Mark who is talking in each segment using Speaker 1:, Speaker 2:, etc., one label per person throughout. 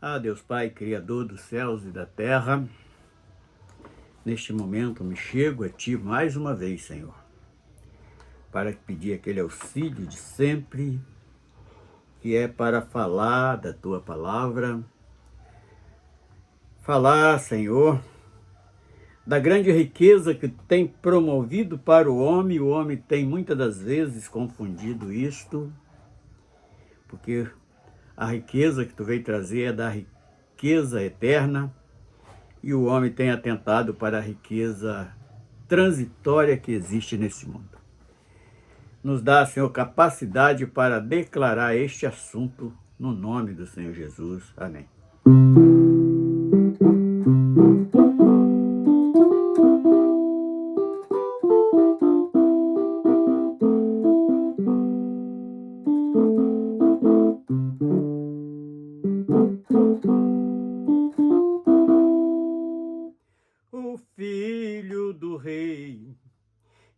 Speaker 1: Ah, Deus Pai, Criador dos céus e da terra, neste momento me chego a Ti mais uma vez, Senhor, para pedir aquele auxílio de sempre, que é para falar da Tua palavra, falar, Senhor, da grande riqueza que tem promovido para o homem tem muitas das vezes confundido isto, porque a riqueza que Tu veio trazer é da riqueza eterna, e o homem tem atentado para a riqueza transitória que existe nesse mundo. Nos dá, Senhor, capacidade para declarar este assunto no nome do Senhor Jesus. Amém. O filho do rei,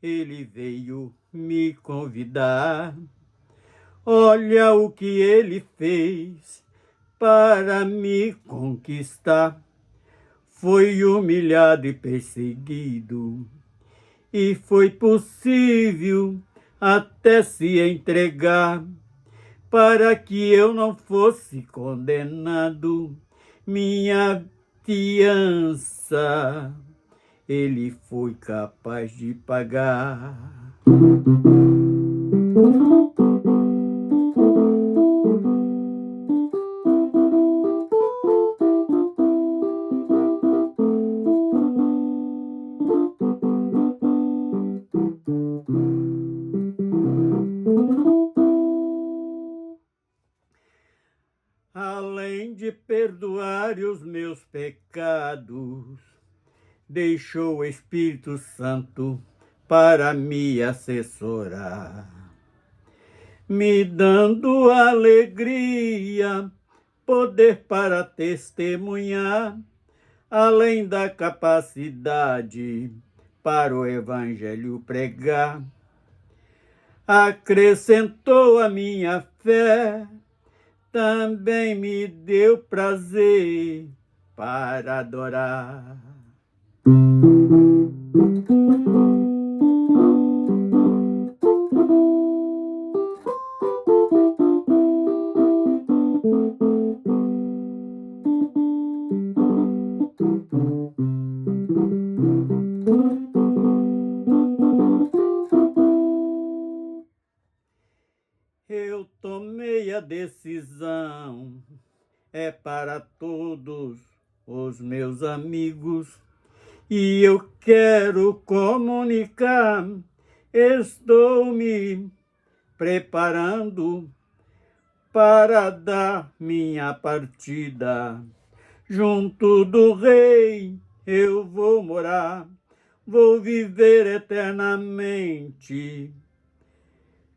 Speaker 1: ele veio me convidar. Olha o que ele fez para me conquistar. Foi humilhado e perseguido, e foi possível até se entregar, para que eu não fosse condenado. Minha fiança ele foi capaz de pagar. Além de perdoar os meus pecados, deixou o Espírito Santo para me assessorar, me dando alegria, poder para testemunhar, além da capacidade para o Evangelho pregar. Acrescentou a minha fé, também me deu prazer para adorar. Eu tomei a decisão, é para todos os meus amigos, e eu quero comunicar. Estou me preparando para dar minha partida. Junto do rei eu vou morar, vou viver eternamente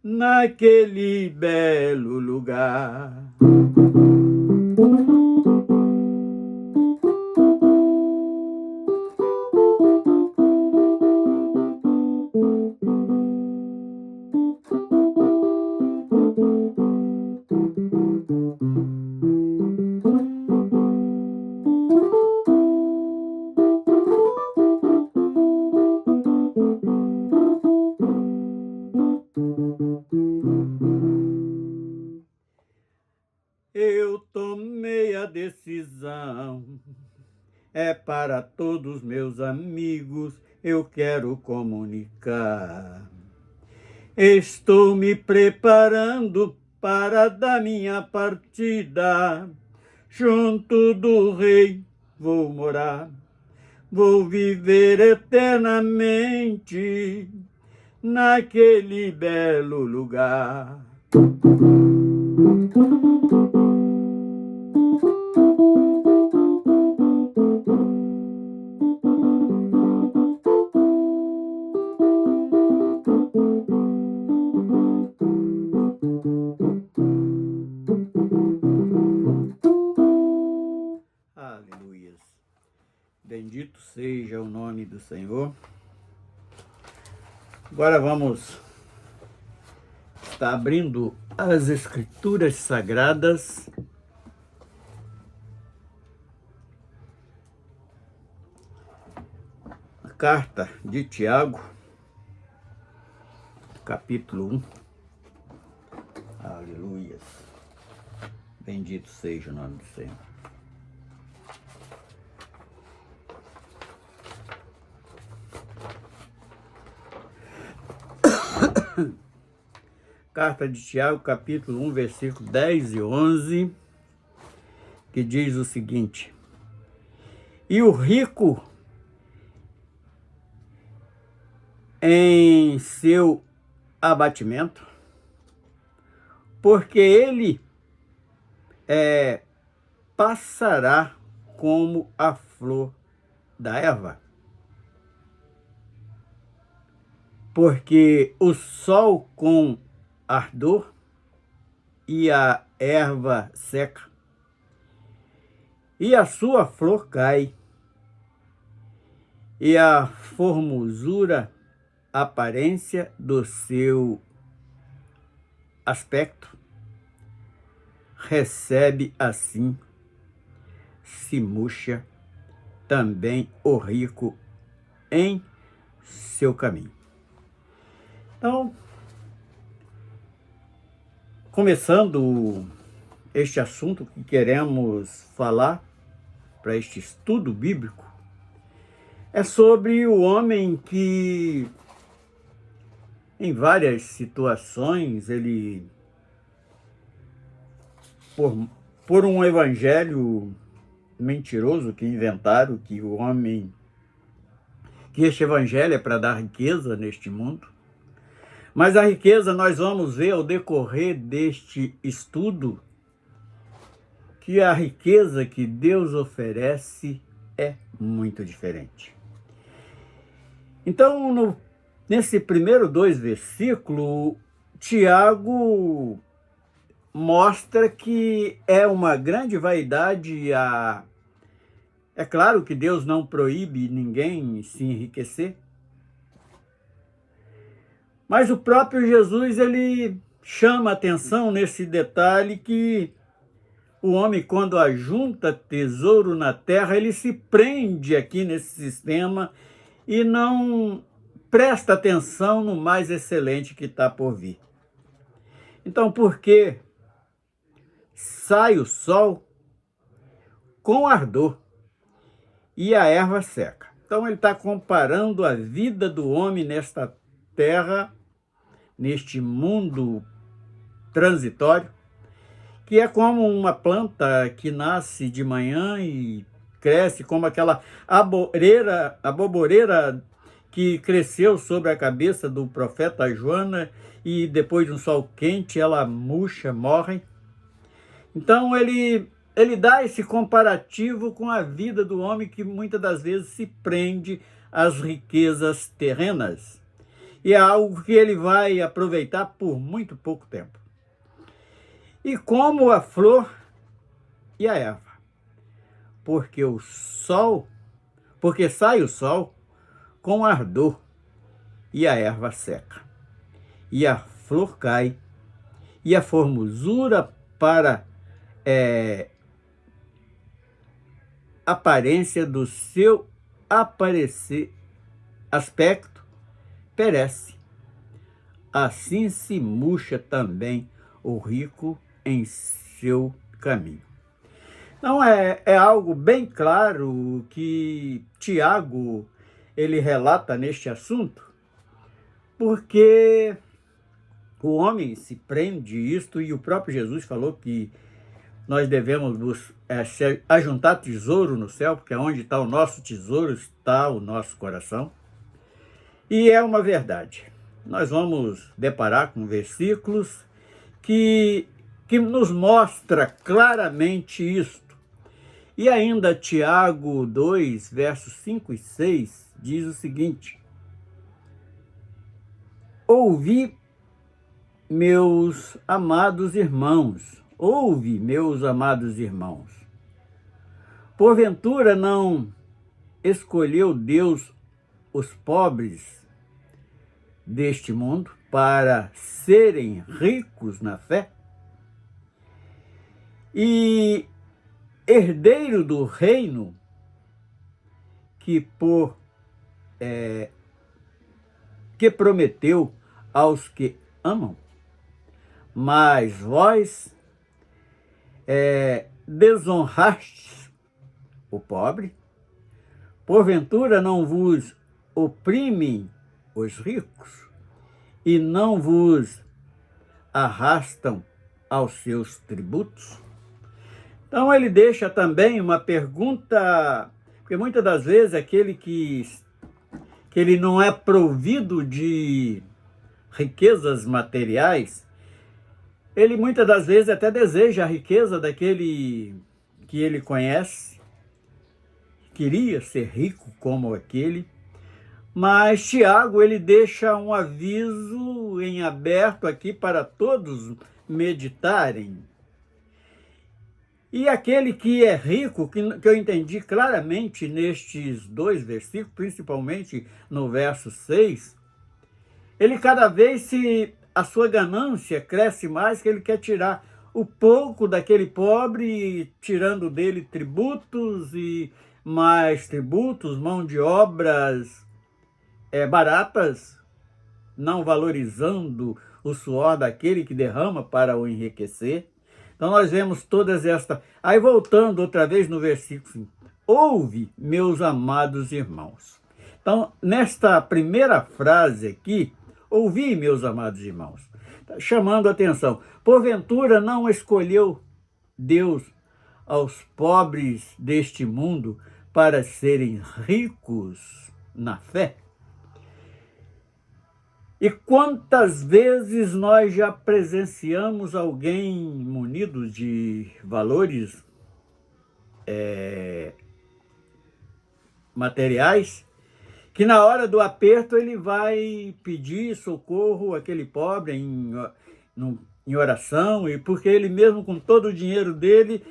Speaker 1: naquele belo lugar. Eu tomei a decisão, é para todos meus amigos, eu quero comunicar. Estou me preparando para dar minha partida. Junto do rei vou morar, vou viver eternamente naquele belo lugar. Aleluias. Bendito seja o nome do Senhor. Agora vamos estar abrindo as Escrituras Sagradas carta de Tiago, capítulo 1. Aleluia. Bendito seja o nome do Senhor. Carta de Tiago, capítulo 1, versículo 10 e 11, que diz o seguinte: E o rico em seu abatimento, porque ele passará como a flor da erva. Porque o sol com ardor e a erva seca, e a sua flor cai, e a formosura, aparência do seu aspecto, recebe assim, se murcha também o rico em seu caminho. Então, começando este assunto que queremos falar para este estudo bíblico, é sobre o homem que, em várias situações, ele, por um evangelho mentiroso que inventaram, que este evangelho é para dar riqueza neste mundo. Mas a riqueza, nós vamos ver ao decorrer deste estudo, que a riqueza que Deus oferece é muito diferente. Então, nesse primeiro 2 versículos, Tiago mostra que é uma grande vaidade. É claro que Deus não proíbe ninguém se enriquecer, mas o próprio Jesus, ele chama atenção nesse detalhe que o homem, quando ajunta tesouro na terra, ele se prende aqui nesse sistema e não presta atenção no mais excelente que está por vir. Então, porque sai o sol com ardor e a erva seca. Então, ele está comparando a vida do homem nesta terra, neste mundo transitório, que é como uma planta que nasce de manhã e cresce como aquela aboboreira que cresceu sobre a cabeça do profeta Joana e depois de um sol quente ela murcha, morre. Então ele dá esse comparativo com a vida do homem que muitas das vezes se prende às riquezas terrenas. E é algo que ele vai aproveitar por muito pouco tempo. E como a flor e a erva. Porque sai o sol com ardor e a erva seca. E a flor cai e a formosura para aparência do seu aspecto perece. Assim se murcha também o rico em seu caminho. Então é algo bem claro que Tiago ele relata neste assunto, porque o homem se prende isto, e o próprio Jesus falou que nós devemos ajuntar tesouro no céu, porque onde está o nosso tesouro está o nosso coração. E é uma verdade. Nós vamos deparar com versículos que nos mostra claramente isto. E ainda Tiago 2, versos 5 e 6, diz o seguinte: Ouve, meus amados irmãos, porventura não escolheu Deus os pobres deste mundo para serem ricos na fé e herdeiro do reino que por que prometeu aos que amam. Mas vós desonrastes o pobre, porventura não vos oprimem os ricos e não vos arrastam aos seus tributos? Então ele deixa também uma pergunta, porque muitas das vezes aquele que ele não é provido de riquezas materiais, ele muitas das vezes até deseja a riqueza daquele que ele conhece, queria ser rico como aquele, mas Tiago ele deixa um aviso em aberto aqui para todos meditarem. E aquele que é rico, que eu entendi claramente nestes 2 versículos, principalmente no verso 6, ele cada vez a sua ganância cresce mais, que ele quer tirar o pouco daquele pobre, tirando dele tributos e mais tributos, mão de obras baratas, não valorizando o suor daquele que derrama para o enriquecer. Então nós vemos todas estas... Aí voltando outra vez no versículo 5. Ouve, meus amados irmãos. Então, nesta primeira frase aqui, ouvi, meus amados irmãos, tá chamando a atenção. Porventura não escolheu Deus aos pobres deste mundo para serem ricos na fé? E quantas vezes nós já presenciamos alguém munido de valores materiais, que na hora do aperto ele vai pedir socorro àquele pobre em oração, e porque ele mesmo com todo o dinheiro dele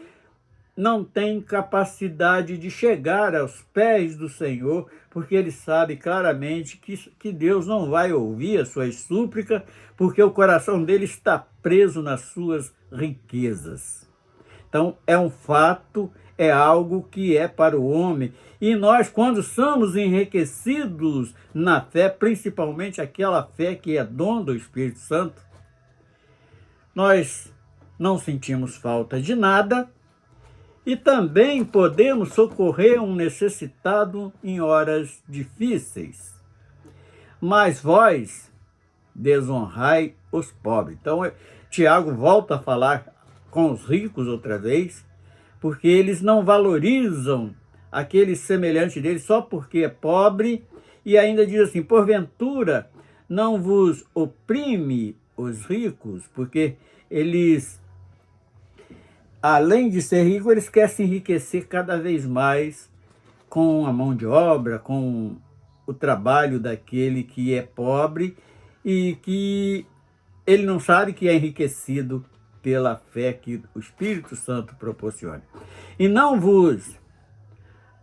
Speaker 1: não tem capacidade de chegar aos pés do Senhor, porque ele sabe claramente que Deus não vai ouvir as suas súplicas, porque o coração dele está preso nas suas riquezas. Então, é um fato, é algo que é para o homem. E nós, quando somos enriquecidos na fé, principalmente aquela fé que é dom do Espírito Santo, nós não sentimos falta de nada, e também podemos socorrer um necessitado em horas difíceis. Mas vós desonrai os pobres. Então, Tiago volta a falar com os ricos outra vez, porque eles não valorizam aquele semelhante deles só porque é pobre, e ainda diz assim, porventura não vos oprime os ricos, porque eles, além de ser ricos, eles querem se enriquecer cada vez mais com a mão de obra, com o trabalho daquele que é pobre e que ele não sabe que é enriquecido pela fé que o Espírito Santo proporciona. E não vos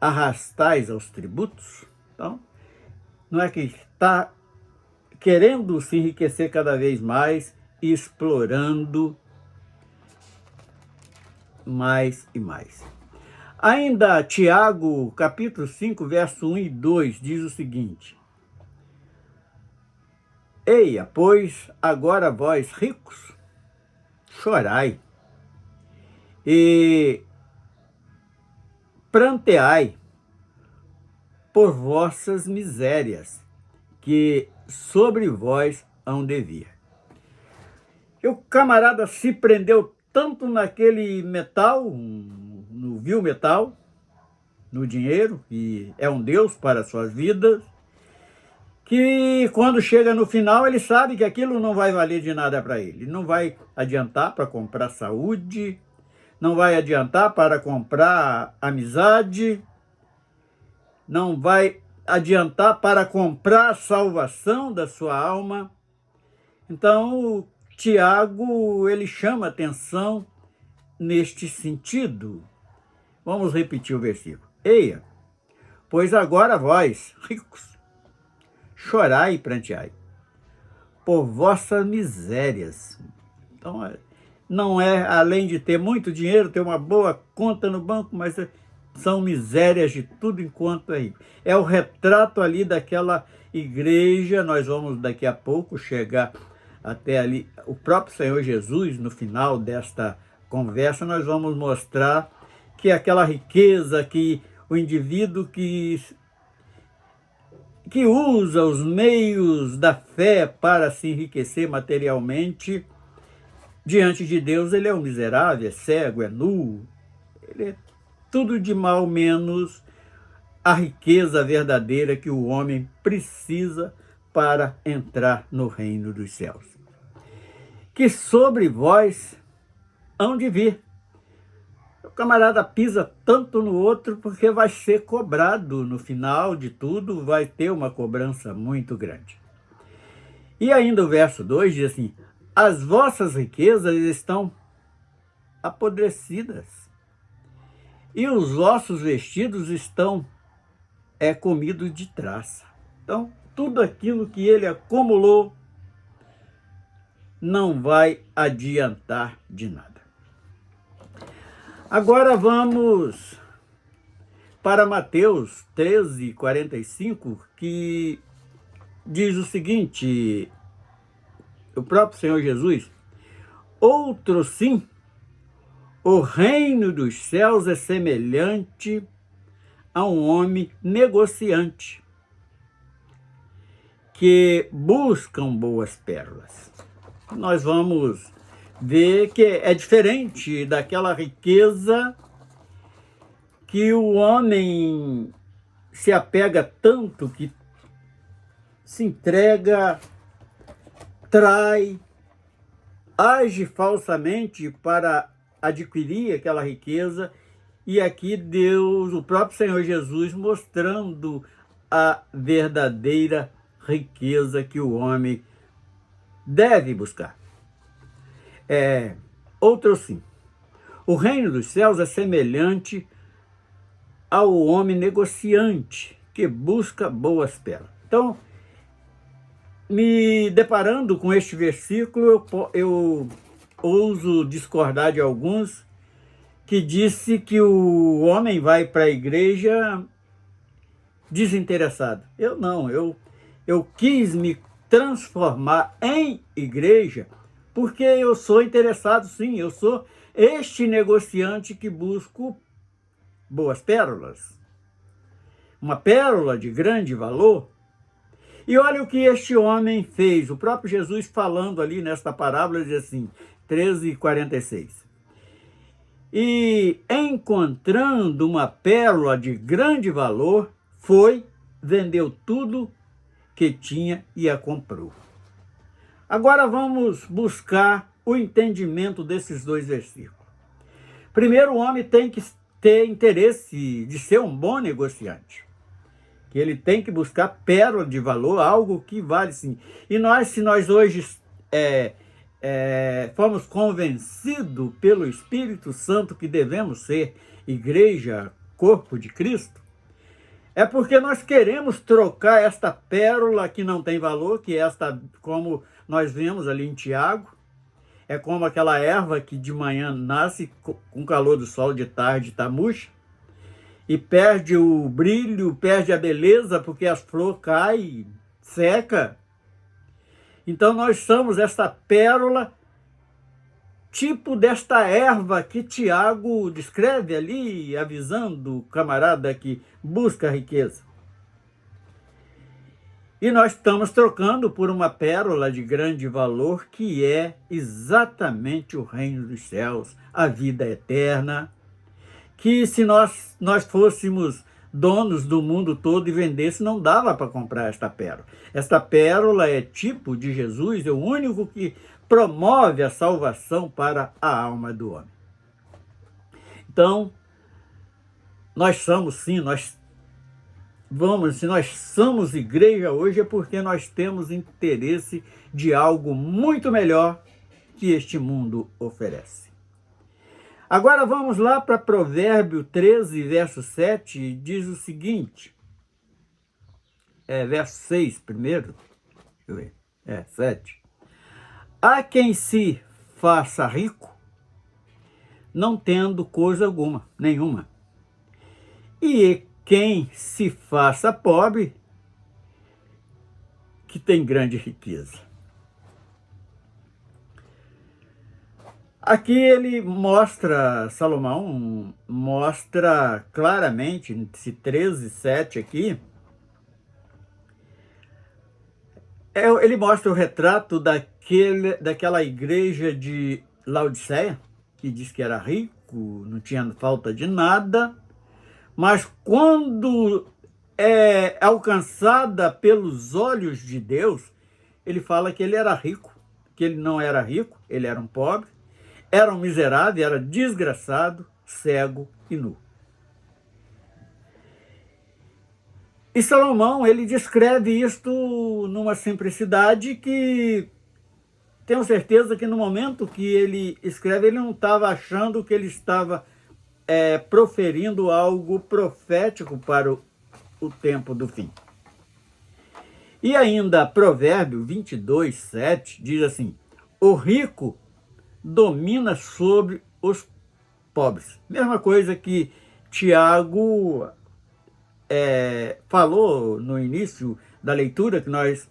Speaker 1: arrastais aos tributos. Então, não é que está querendo se enriquecer cada vez mais e explorando mais e mais. Ainda Tiago, capítulo 5, verso 1 e 2, diz o seguinte: Eia, pois, agora vós ricos, chorai e pranteai por vossas misérias, que sobre vós hão de vir. E o camarada se prendeu tanto naquele metal, no vil metal, no dinheiro, que é um Deus para as suas vidas, que quando chega no final ele sabe que aquilo não vai valer de nada para ele. Não vai adiantar para comprar saúde, não vai adiantar para comprar amizade, não vai adiantar para comprar a salvação da sua alma. Então, Tiago, ele chama atenção neste sentido. Vamos repetir o versículo. Eia, pois agora vós, ricos, chorai e pranteai por vossas misérias. Então, não é, além de ter muito dinheiro, ter uma boa conta no banco, mas são misérias de tudo enquanto é rico. É o retrato ali daquela igreja. Nós vamos daqui a pouco chegar até ali. O próprio Senhor Jesus, no final desta conversa, nós vamos mostrar que aquela riqueza que o indivíduo que usa os meios da fé para se enriquecer materialmente, diante de Deus ele é um miserável, é cego, é nu, ele é tudo de mal menos a riqueza verdadeira que o homem precisa para entrar no reino dos céus. Que sobre vós hão de vir. O camarada pisa tanto no outro porque vai ser cobrado no final de tudo, vai ter uma cobrança muito grande. E ainda o verso 2 diz assim: as vossas riquezas estão apodrecidas e os vossos vestidos estão comidos de traça. Então, tudo aquilo que ele acumulou não vai adiantar de nada. Agora vamos para Mateus 13:45, que diz o seguinte, o próprio Senhor Jesus: outro sim, o reino dos céus é semelhante a um homem negociante que buscam boas pérolas. Nós vamos ver que é diferente daquela riqueza que o homem se apega tanto, que se entrega, trai, age falsamente para adquirir aquela riqueza. E aqui Deus, o próprio Senhor Jesus, mostrando a verdadeira riqueza que o homem deve buscar. Outro sim. O reino dos céus é semelhante ao homem negociante que busca boas pérolas. Então, me deparando com este versículo, eu ouso discordar de alguns que disse que o homem vai para a igreja desinteressado. Eu não, eu quis me transformar em igreja porque eu sou interessado, sim, eu sou este negociante que busco boas pérolas, uma pérola de grande valor. E olha o que este homem fez, o próprio Jesus falando ali nesta parábola, diz assim, 13:46. E encontrando uma pérola de grande valor, foi, vendeu tudo que tinha e a comprou. Agora vamos buscar o entendimento desses dois versículos. Primeiro, o homem tem que ter interesse de ser um bom negociante, que ele tem que buscar pérola de valor, algo que vale sim. E se nós hoje fomos convencidos pelo Espírito Santo que devemos ser igreja, corpo de Cristo, é porque nós queremos trocar esta pérola que não tem valor, que é esta, como nós vemos ali em Tiago, é como aquela erva que de manhã nasce com o calor do sol, de tarde está murcha, e perde o brilho, perde a beleza, porque as flores caem, seca. Então nós somos esta pérola, tipo desta erva que Tiago descreve ali, avisando o camarada que busca a riqueza. E nós estamos trocando por uma pérola de grande valor, que é exatamente o reino dos céus, a vida eterna, que se nós fôssemos donos do mundo todo e vendesse, não dava para comprar esta pérola. Esta pérola é tipo de Jesus, é o único que promove a salvação para a alma do homem. Então, nós somos sim, se nós somos igreja hoje é porque nós temos interesse de algo muito melhor que este mundo oferece. Agora vamos lá para Provérbio 13, verso 7, diz o seguinte, verso 6 primeiro, deixa eu ver, 7. Há quem se faça rico, não tendo coisa nenhuma, e quem se faça pobre, que tem grande riqueza. Aqui ele mostra, Salomão mostra claramente, nesse 13:7 aqui, ele mostra o retrato daquela igreja de Laodiceia, que diz que era rico, não tinha falta de nada, mas quando é alcançada pelos olhos de Deus, ele fala que ele era rico, que ele não era rico, ele era um pobre, era um miserável, era desgraçado, cego e nu. E Salomão, ele descreve isto numa simplicidade que tenho certeza que no momento que ele escreve, ele não estava achando que ele estava proferindo algo profético para o tempo do fim. E ainda Provérbio 22:7 diz assim: o rico domina sobre os pobres. Mesma coisa que Tiago falou no início da leitura que nós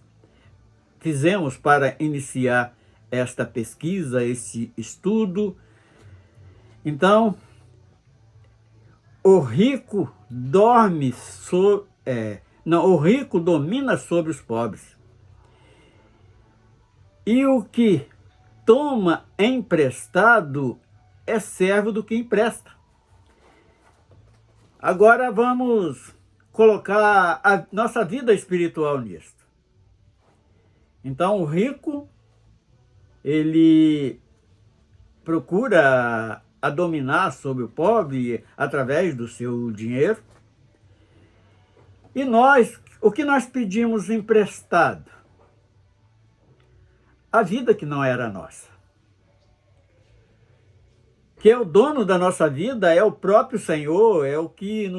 Speaker 1: fizemos para iniciar esta pesquisa, esse estudo. Então, o rico o rico domina sobre os pobres. E o que toma emprestado é servo do que empresta. Agora vamos colocar a nossa vida espiritual nisto. Então, o rico, ele procura a dominar sobre o pobre através do seu dinheiro. E nós, o que nós pedimos emprestado? A vida que não era nossa. Que é o dono da nossa vida, é o próprio Senhor, é o que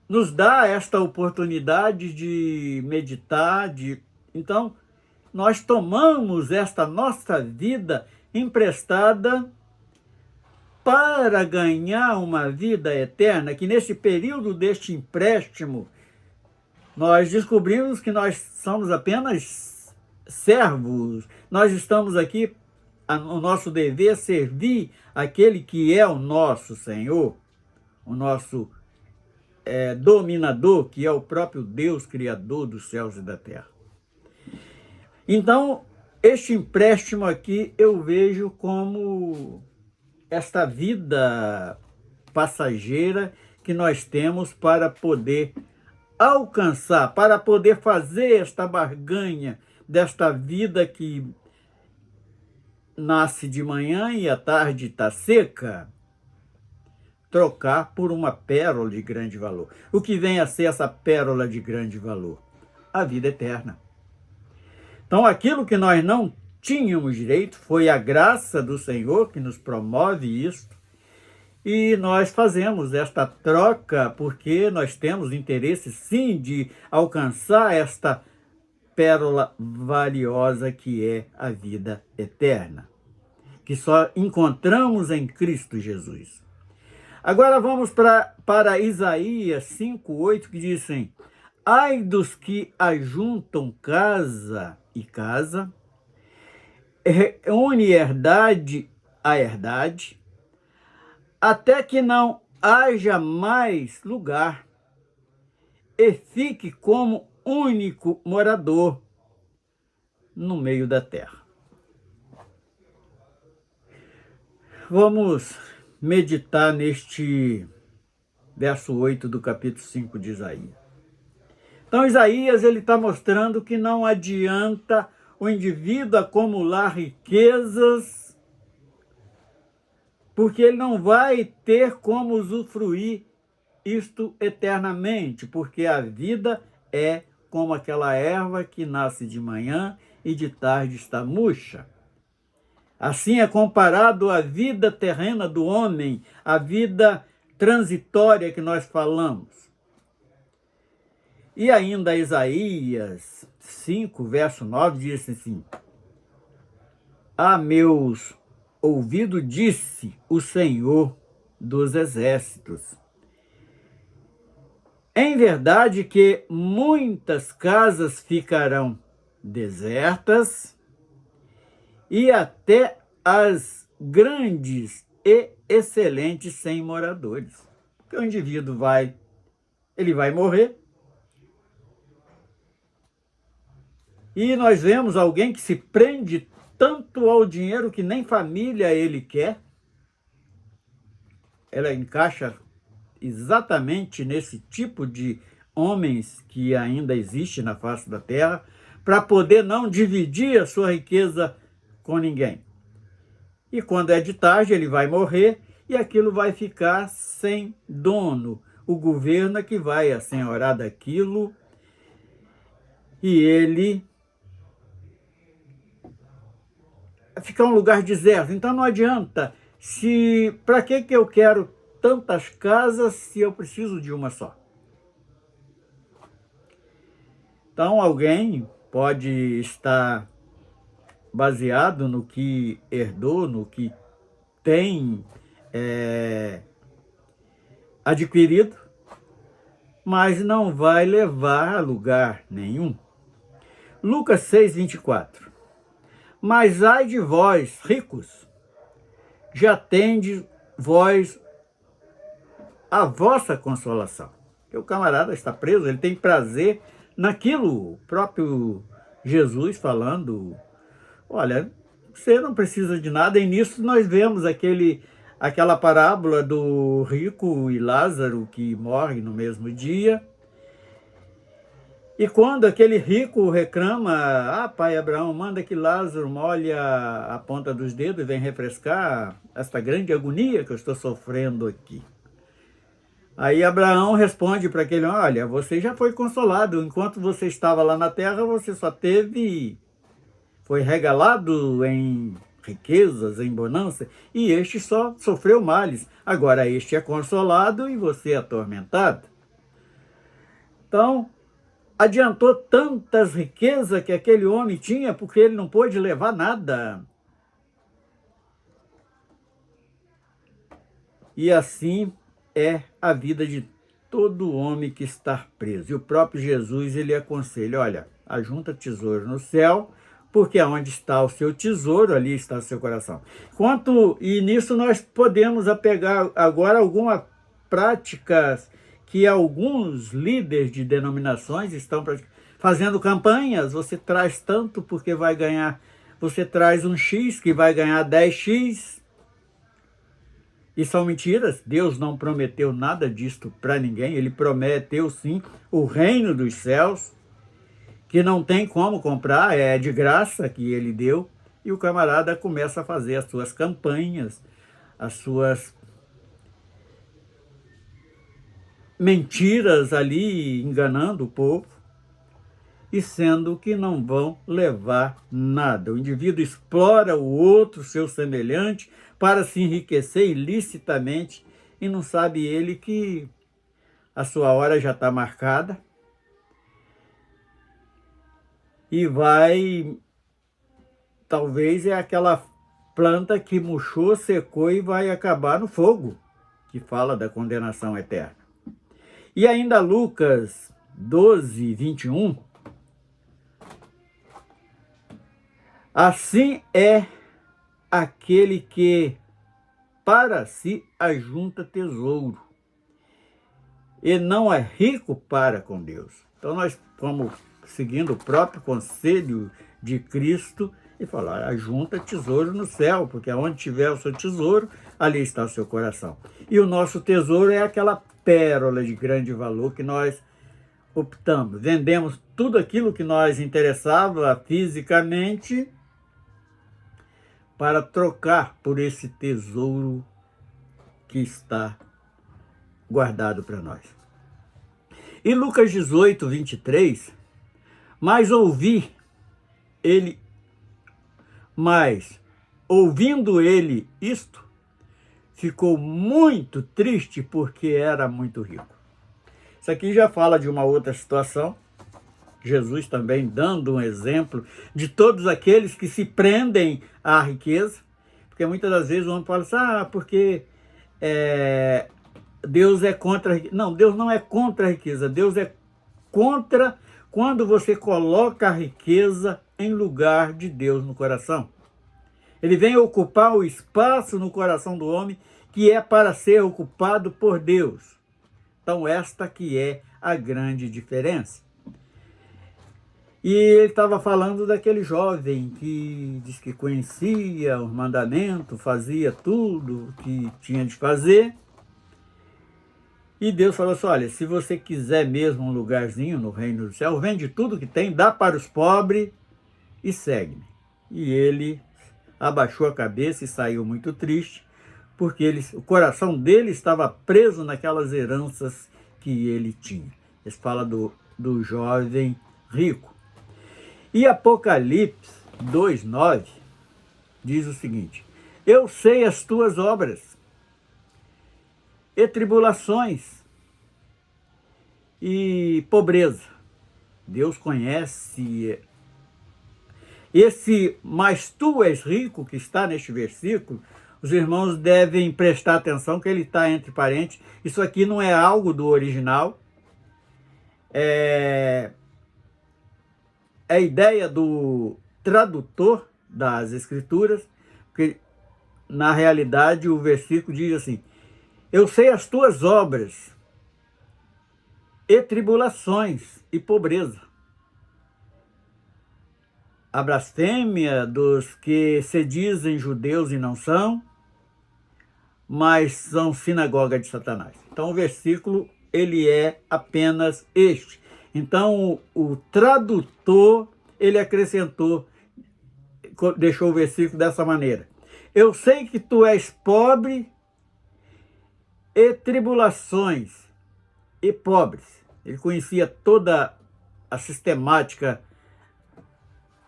Speaker 1: nos dá esta oportunidade de meditar. Então, nós tomamos esta nossa vida emprestada para ganhar uma vida eterna, que nesse período deste empréstimo, nós descobrimos que nós somos apenas servos. Nós estamos aqui, o nosso dever é servir aquele que é o nosso Senhor, o nosso dominador, que é o próprio Deus, Criador dos céus e da terra. Então, este empréstimo aqui eu vejo como esta vida passageira que nós temos para poder alcançar, para poder fazer esta barganha desta vida que nasce de manhã e à tarde está seca, trocar por uma pérola de grande valor. O que vem a ser essa pérola de grande valor? A vida eterna. Então, aquilo que nós não tínhamos direito foi a graça do Senhor que nos promove isto, e nós fazemos esta troca porque nós temos interesse, sim, de alcançar esta pérola valiosa que é a vida eterna, que só encontramos em Cristo Jesus. Agora vamos para Isaías 5:8, que diz assim: ai dos que ajuntam casa e casa, une herdade a herdade, até que não haja mais lugar, e fique como único morador no meio da terra. Vamos meditar neste verso 8 do capítulo 5 de Isaías. Então, Isaías está mostrando que não adianta o indivíduo acumular riquezas, porque ele não vai ter como usufruir isto eternamente, porque a vida é como aquela erva que nasce de manhã e de tarde está murcha. Assim é comparado à vida terrena do homem, a vida transitória que nós falamos. E ainda Isaías 5, verso 9, diz assim: a meus ouvidos disse o Senhor, dos exércitos. Em verdade que muitas casas ficarão desertas e até as grandes e excelentes sem moradores. Porque o indivíduo vai morrer. E nós vemos alguém que se prende tanto ao dinheiro que nem família ele quer. Ela encaixa exatamente nesse tipo de homens que ainda existe na face da terra, para poder não dividir a sua riqueza com ninguém. E quando é de tarde, ele vai morrer e aquilo vai ficar sem dono. O governo é que vai assenhorar daquilo e ele ficar um lugar deserto. Então não adianta. Para que eu quero tantas casas se eu preciso de uma só? Então alguém pode estar baseado no que herdou, no que tem adquirido, mas não vai levar a lugar nenhum. Lucas 6:24. Mas ai de vós, ricos, já tendes vós a vossa consolação. Porque o camarada está preso, ele tem prazer naquilo. O próprio Jesus falando, olha, você não precisa de nada. E nisso nós vemos aquela parábola do rico e Lázaro que morre no mesmo dia. E quando aquele rico reclama, pai Abraão, manda que Lázaro molhe a ponta dos dedos e vem refrescar esta grande agonia que eu estou sofrendo aqui. Aí Abraão responde para aquele, olha, você já foi consolado, enquanto você estava lá na terra, você só foi regalado em riquezas, em bonança, e este só sofreu males. Agora este é consolado e você é atormentado. Então, adiantou tantas riquezas que aquele homem tinha, porque ele não pôde levar nada. E assim é a vida de todo homem que está preso. E o próprio Jesus, ele aconselha, olha, ajunta tesouro no céu, porque onde está o seu tesouro, ali está o seu coração. E nisso nós podemos apegar agora algumas práticas que alguns líderes de denominações estão fazendo campanhas. Você traz tanto porque vai ganhar, você traz um X que vai ganhar 10X. E são mentiras. Deus não prometeu nada disto para ninguém. Ele prometeu sim o reino dos céus, que não tem como comprar, é de graça que ele deu. E o camarada começa a fazer as suas campanhas, as suas mentiras ali, enganando o povo, e sendo que não vão levar nada. O indivíduo explora o outro, seu semelhante, para se enriquecer ilicitamente, e não sabe ele que a sua hora já está marcada, e talvez é aquela planta que murchou, secou e vai acabar no fogo, que fala da condenação eterna. E ainda Lucas 12:21, assim é aquele que para si ajunta tesouro e não é rico para com Deus. Então nós vamos seguindo o próprio conselho de Cristo e falar, ajunta tesouro no céu, porque onde tiver o seu tesouro, ali está o seu coração. E o nosso tesouro é aquela pérola de grande valor que nós optamos. Vendemos tudo aquilo que nos interessava fisicamente para trocar por esse tesouro que está guardado para nós. E Lucas 18:23, mas ouvindo ele isto, ficou muito triste porque era muito rico. Isso aqui já fala de uma outra situação. Jesus também dando um exemplo de todos aqueles que se prendem à riqueza. Porque muitas das vezes o homem fala assim, porque Deus é contra a riqueza. Não, Deus não é contra a riqueza. Deus é contra quando você coloca a riqueza em lugar de Deus no coração. Ele vem ocupar o espaço no coração do homem que é para ser ocupado por Deus. Então, esta que é a grande diferença. E ele estava falando daquele jovem que diz que conhecia os mandamentos, fazia tudo o que tinha de fazer. E Deus falou assim, olha, se você quiser mesmo um lugarzinho no reino do céu, vende tudo que tem, dá para os pobres e segue-me. E ele abaixou a cabeça e saiu muito triste, porque o coração dele estava preso naquelas heranças que ele tinha. Ele fala do jovem rico. E Apocalipse 2:9 diz o seguinte, eu sei as tuas obras e tribulações e pobreza. Deus conhece esse, mas tu és rico, que está neste versículo. Os irmãos devem prestar atenção que ele está entre parênteses. Isso aqui não é algo do original. É a ideia do tradutor das Escrituras, porque na realidade o versículo diz assim, eu sei as tuas obras e tribulações e pobreza, a blasfêmia dos que se dizem judeus e não são, mas são sinagoga de Satanás. Então o versículo ele é apenas este. Então o tradutor ele acrescentou, deixou o versículo dessa maneira. Eu sei que tu és pobre e tribulações e pobres. Ele conhecia toda a sistemática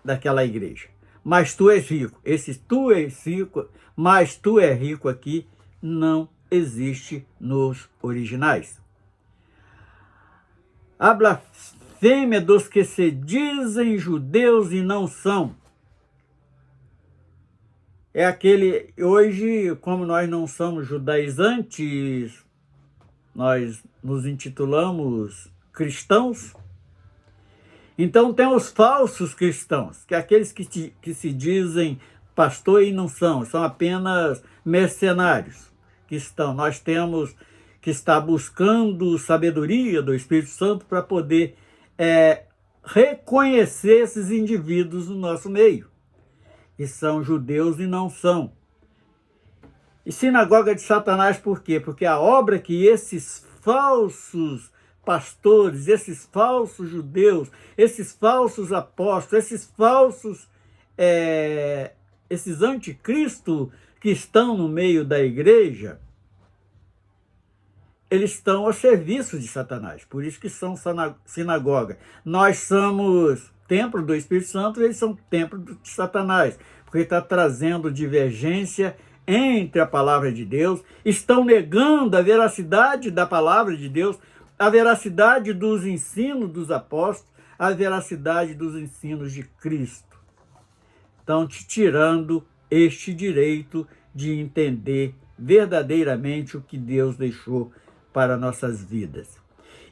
Speaker 1: daquela igreja. Mas tu és rico. Esse tu és rico, mas tu és rico aqui não existe nos originais. A blasfêmia dos que se dizem judeus e não são. É aquele, hoje, como nós não somos judaizantes, nós nos intitulamos cristãos. Então tem os falsos cristãos, que é aqueles que se dizem pastor e não são apenas mercenários que estão. Nós temos que estar buscando sabedoria do Espírito Santo para poder reconhecer esses indivíduos no nosso meio, que são judeus e não são. E sinagoga de Satanás por quê? Porque a obra que esses falsos pastores, esses falsos judeus, esses falsos apóstolos, esses falsos, esses anticristo que estão no meio da igreja, eles estão ao serviço de Satanás, por isso que são sinagoga. Nós somos templo do Espírito Santo, eles são templo de Satanás, porque está trazendo divergência entre a palavra de Deus, estão negando a veracidade da palavra de Deus, a veracidade dos ensinos dos apóstolos, a veracidade dos ensinos de Cristo. Estão te tirando este direito de entender verdadeiramente o que Deus deixou para nossas vidas.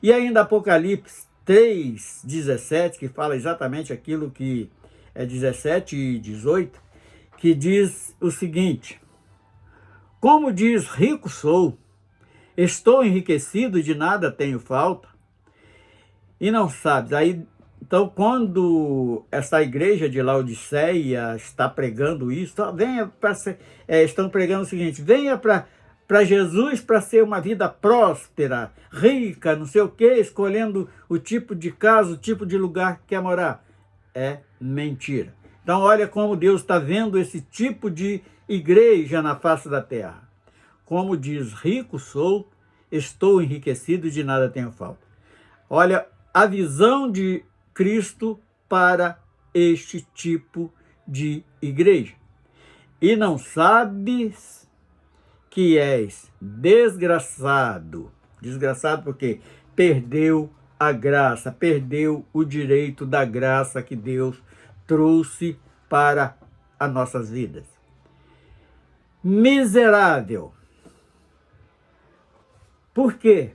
Speaker 1: E ainda Apocalipse 3:17, que fala exatamente aquilo que é 17 e 18, que diz o seguinte: como diz, rico sou, estou enriquecido e de nada tenho falta, e não sabes. Aí, então, quando essa igreja de Laodiceia está pregando isso, estão pregando o seguinte: venha para Jesus para ser uma vida próspera, rica, não sei o quê, escolhendo o tipo de casa, o tipo de lugar que quer morar. É mentira. Então, olha como Deus está vendo esse tipo de igreja na face da terra. Como diz, rico sou, estou enriquecido e de nada tenho falta. Olha a visão de Cristo para este tipo de igreja. E não sabes que és desgraçado. Desgraçado porque perdeu a graça, perdeu o direito da graça que Deus trouxe para as nossas vidas. Miserável, Por quê?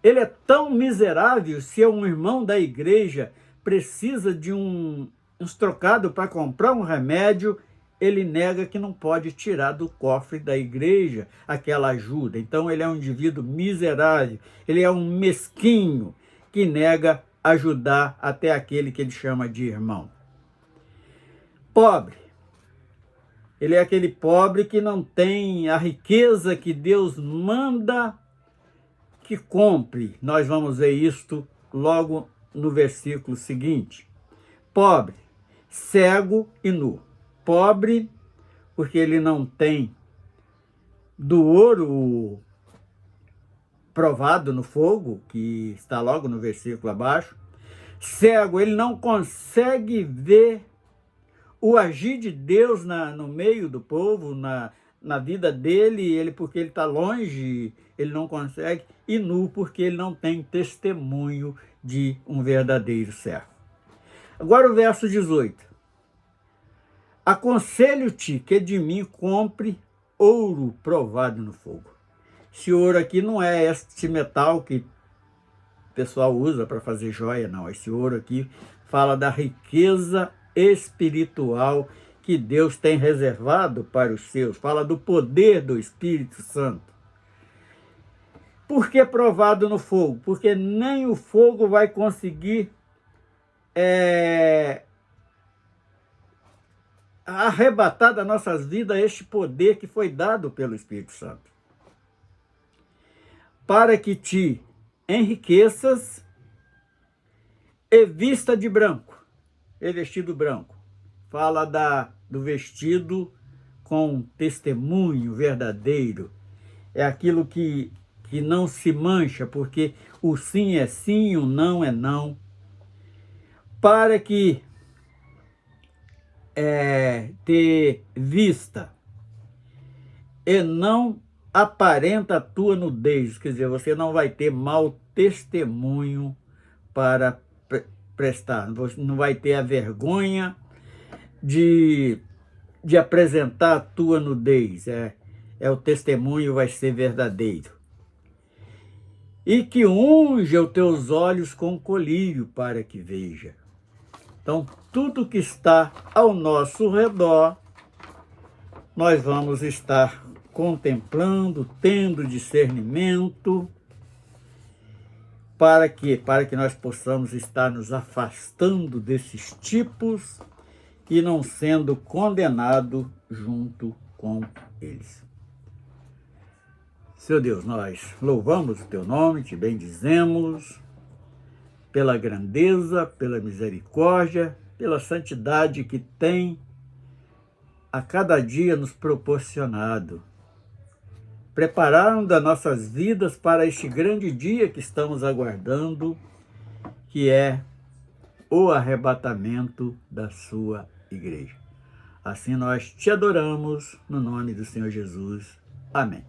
Speaker 1: Ele é tão miserável, se um irmão da igreja precisa de uns trocados para comprar um remédio, ele nega que não pode tirar do cofre da igreja aquela ajuda. Então ele é um indivíduo miserável, ele é um mesquinho que nega ajudar até aquele que ele chama de irmão. Pobre. Ele é aquele pobre que não tem a riqueza que Deus manda que compre. Nós vamos ver isto logo no versículo seguinte. Pobre, cego e nu. Pobre, porque ele não tem do ouro provado no fogo, que está logo no versículo abaixo. Cego, ele não consegue ver o agir de Deus no meio do povo, na vida dele, porque ele está longe, ele não consegue. E nu, porque ele não tem testemunho de um verdadeiro servo. Agora o verso 18. Aconselho-te que de mim compre ouro provado no fogo. Esse ouro aqui não é este metal que o pessoal usa para fazer joia, não. Esse ouro aqui fala da riqueza espiritual que Deus tem reservado para os seus. Fala do poder do Espírito Santo. Por que provado no fogo? Porque nem o fogo vai conseguir arrebatar das nossas vidas este poder que foi dado pelo Espírito Santo. Para que te enriqueças e vista de branco, e vestido branco. Fala do vestido com testemunho verdadeiro. É aquilo que não se mancha, porque o sim é sim, o não é não. Para que te vista e não aparenta a tua nudez, quer dizer, você não vai ter mau testemunho para prestar, você não vai ter a vergonha de apresentar a tua nudez, o testemunho vai ser verdadeiro. E que unja os teus olhos com colírio para que veja. Então, tudo que está ao nosso redor, nós vamos estar contemplando, tendo discernimento, para que nós possamos estar nos afastando desses tipos e não sendo condenado junto com eles. Seu Deus, nós louvamos o teu nome, te bendizemos pela grandeza, pela misericórdia, pela santidade que tem a cada dia nos proporcionado. Preparando as nossas vidas para este grande dia que estamos aguardando, que é o arrebatamento da sua igreja. Assim nós te adoramos, no nome do Senhor Jesus. Amém.